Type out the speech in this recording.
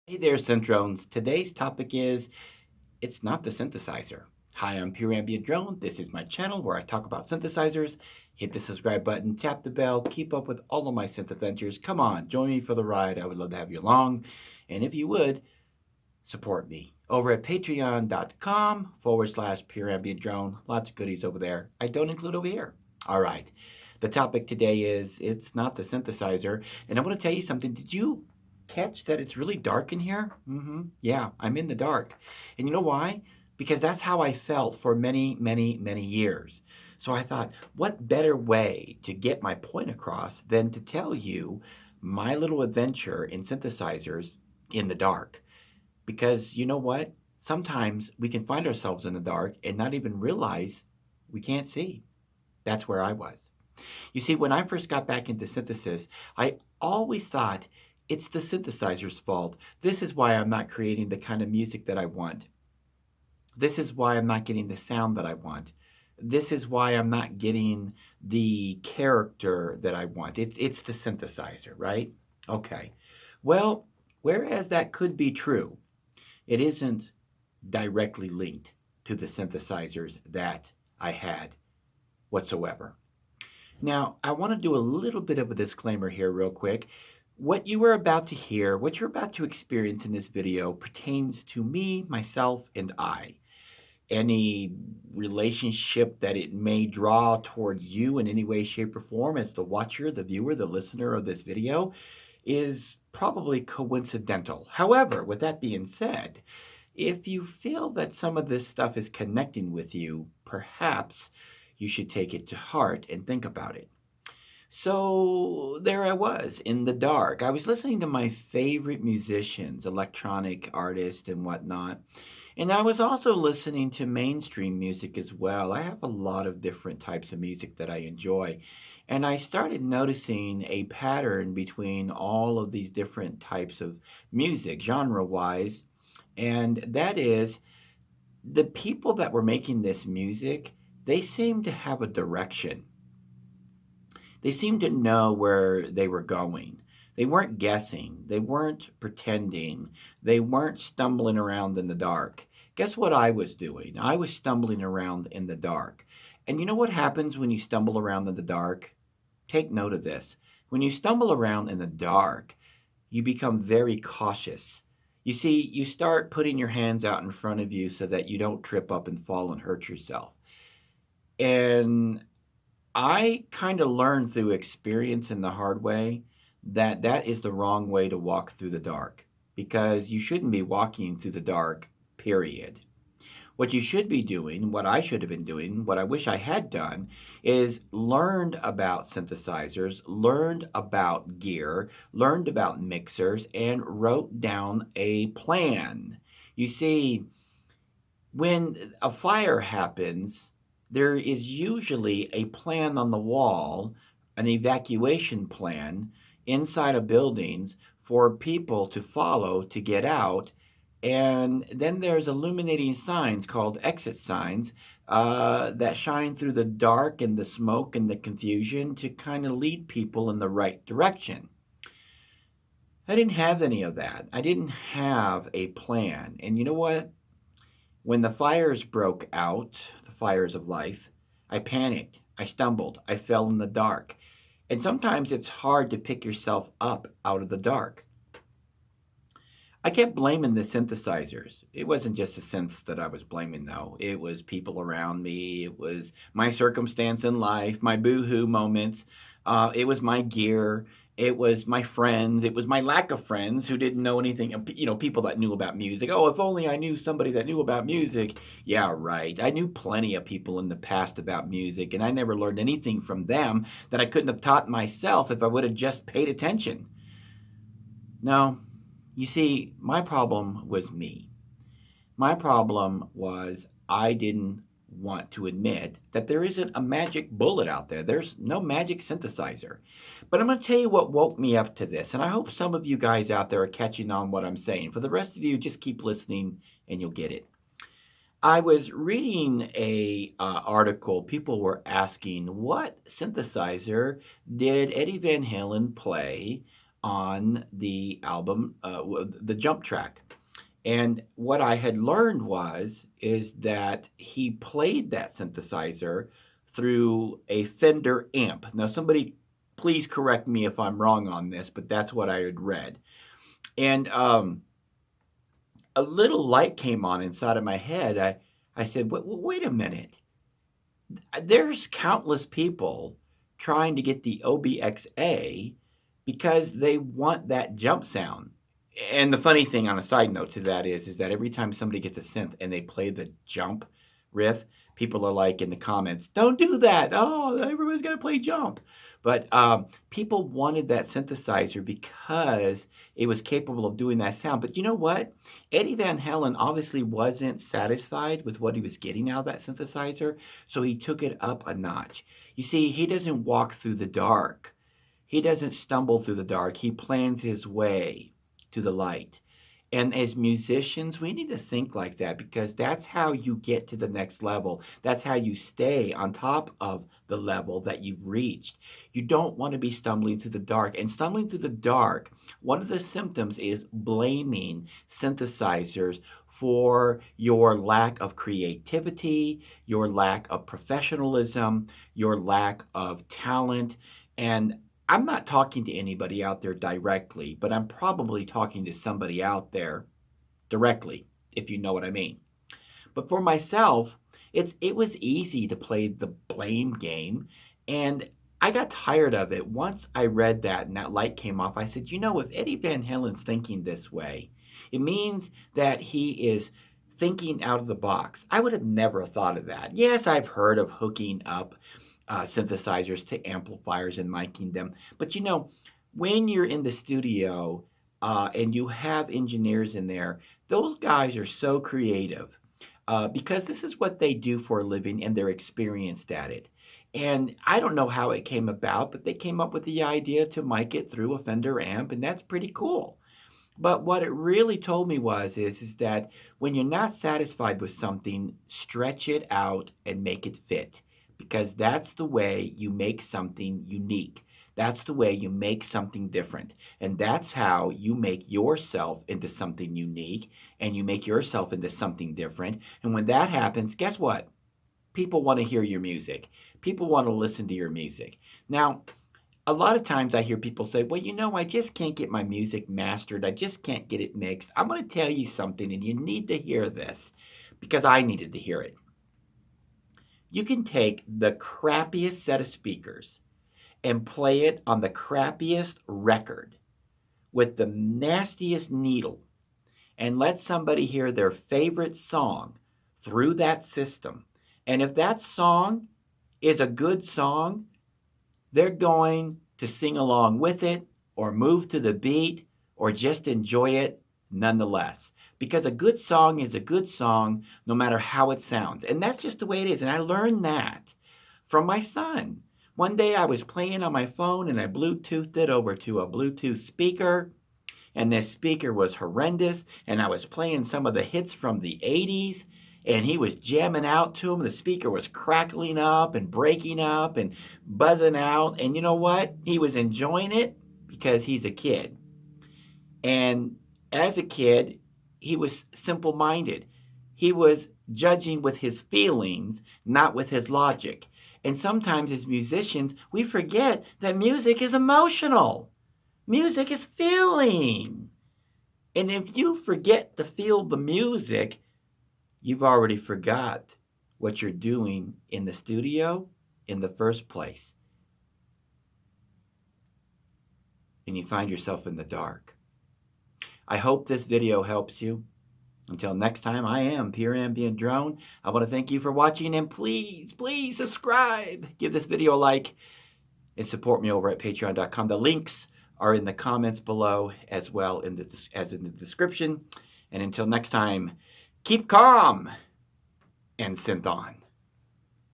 Hey there, Synthrones. Today's topic is it's not the synthesizer. Hi, I'm Pure Ambient Drone. This is my channel where I talk about synthesizers. Hit the subscribe button, tap the bell, keep up with all of my synth adventures. Come on, join me for the ride. I would love to have you along. And if you would, support me over at patreon.com/Pure Ambient Drone. Lots of goodies over there. I don't include over here. All right. The topic today is it's not the synthesizer. And I want to tell you something. Did you catch that it's really dark in here? Yeah, I'm in the dark. And you know why? Because that's how I felt for many, many, many years. So I thought, what better way to get my point across than to tell you my little adventure in synthesizers in the dark? Because you know what? Sometimes we can find ourselves in the dark and not even realize we can't see. That's where I was. You see, when I first got back into synthesis, I always thought it's the synthesizer's fault. This is why I'm not creating the kind of music that I want. This is why I'm not getting the sound that I want. This is why I'm not getting the character that I want. It's the synthesizer, right? Okay. Well, whereas that could be true, it isn't directly linked to the synthesizers that I had whatsoever. Now, I want to do a little bit of a disclaimer here, real quick. What you are about to hear, what you're about to experience in this video pertains to me, myself, and I. Any relationship that it may draw towards you in any way, shape, or form as the watcher, the viewer, the listener of this video is probably coincidental. However, with that being said, if you feel that some of this stuff is connecting with you, perhaps you should take it to heart and think about it. So there I was in the dark. I was listening to my favorite musicians, electronic artists, and whatnot. And I was also listening to mainstream music as well. I have a lot of different types of music that I enjoy. And I started noticing a pattern between all of these different types of music, genre wise. And that is the people that were making this music, they seemed to have a direction. They seemed to know where they were going. They weren't guessing. They weren't pretending. They weren't stumbling around in the dark. Guess what I was doing? I was stumbling around in the dark. And you know what happens when you stumble around in the dark? Take note of this. When you stumble around in the dark, you become very cautious. You see, you start putting your hands out in front of you so that you don't trip up and fall and hurt yourself. And I kind of learned through experience in the hard way that that is the wrong way to walk through the dark because you shouldn't be walking through the dark, period. What you should be doing, what I should have been doing, what I wish I had done, is learned about synthesizers, learned about gear, learned about mixers, and wrote down a plan. You see, when a fire happens, there is usually a plan on the wall, an evacuation plan inside of buildings for people to follow to get out. And then there's illuminating signs called exit signs that shine through the dark and the smoke and the confusion to kind of lead people in the right direction. I didn't have any of that. I didn't have a plan. And you know what? When the fires broke out, the fires of life, I panicked, I stumbled, I fell in the dark. And sometimes it's hard to pick yourself up out of the dark. I kept blaming the synthesizers. It wasn't just the synths that I was blaming, though. It was people around me. It was my circumstance in life, my boohoo moments. It was my gear. It was my friends. It was my lack of friends who didn't know anything. You know, people that knew about music. Oh, if only I knew somebody that knew about music. Yeah, right. I knew plenty of people in the past about music, and I never learned anything from them that I couldn't have taught myself if I would have just paid attention. No, you see, my problem was me. My problem was I didn't want to admit that there isn't a magic bullet out there. There's no magic synthesizer. But I'm going to tell you what woke me up to this, and I hope some of you guys out there are catching on what I'm saying. For the rest of you, just keep listening and you'll get it. I was reading a article. People were asking what synthesizer did Eddie Van Halen play on the album, the jump track. And what I had learned is that he played that synthesizer through a Fender amp. Now, somebody please correct me if I'm wrong on this, but that's what I had read. And a little light came on inside of my head. I said, wait a minute. There's countless people trying to get the OBXA because they want that jump sound. And the funny thing on a side note to that is that every time somebody gets a synth and they play the jump riff, people are like in the comments, don't do that. Oh, everybody's got to play jump. But people wanted that synthesizer because it was capable of doing that sound. But you know what? Eddie Van Halen obviously wasn't satisfied with what he was getting out of that synthesizer, so he took it up a notch. You see, he doesn't walk through the dark. He doesn't stumble through the dark. He plans his way to the light. And as musicians, we need to think like that because that's how you get to the next level. That's how you stay on top of the level that you've reached. You don't want to be stumbling through the dark. And stumbling through the dark, one of the symptoms is blaming synthesizers for your lack of creativity, your lack of professionalism, your lack of talent. And I'm not talking to anybody out there directly, but I'm probably talking to somebody out there directly, if you know what I mean. But for myself, it was easy to play the blame game, and I got tired of it. Once I read that and that light came off, I said, you know, if Eddie Van Halen's thinking this way, it means that he is thinking out of the box. I would have never thought of that. Yes, I've heard of hooking up synthesizers to amplifiers and miking them. But you know, when you're in the studio and you have engineers in there, those guys are so creative because this is what they do for a living and they're experienced at it. And I don't know how it came about, but they came up with the idea to mic it through a Fender amp, and that's pretty cool. But what it really told me is that when you're not satisfied with something, stretch it out and make it fit because that's the way you make something unique. That's the way you make something different. And that's how you make yourself into something unique and you make yourself into something different. And when that happens, guess what? People want to hear your music. People want to listen to your music. Now, a lot of times I hear people say, well, you know, I just can't get my music mastered. I just can't get it mixed. I'm going to tell you something, and you need to hear this because I needed to hear it. You can take the crappiest set of speakers and play it on the crappiest record with the nastiest needle and let somebody hear their favorite song through that system. And if that song is a good song, they're going to sing along with it or move to the beat or just enjoy it nonetheless. Because a good song is a good song no matter how it sounds. And that's just the way it is. And I learned that from my son. One day I was playing on my phone and I Bluetoothed it over to a Bluetooth speaker. And this speaker was horrendous. And I was playing some of the hits from the 80s. And he was jamming out to him. The speaker was crackling up and breaking up and buzzing out. And you know what? He was enjoying it because he's a kid. And as a kid, he was simple-minded. He was judging with his feelings, not with his logic. And sometimes as musicians, we forget that music is emotional. Music is feeling. And if you forget to feel the music, you've already forgot what you're doing in the studio in the first place. And you find yourself in the dark. I hope this video helps you. Until next time, I am Pure Ambient Drone. I want to thank you for watching, and please, please subscribe. Give this video a like and support me over at patreon.com. The links are in the comments below as well as in the description. And until next time, keep calm and synth on.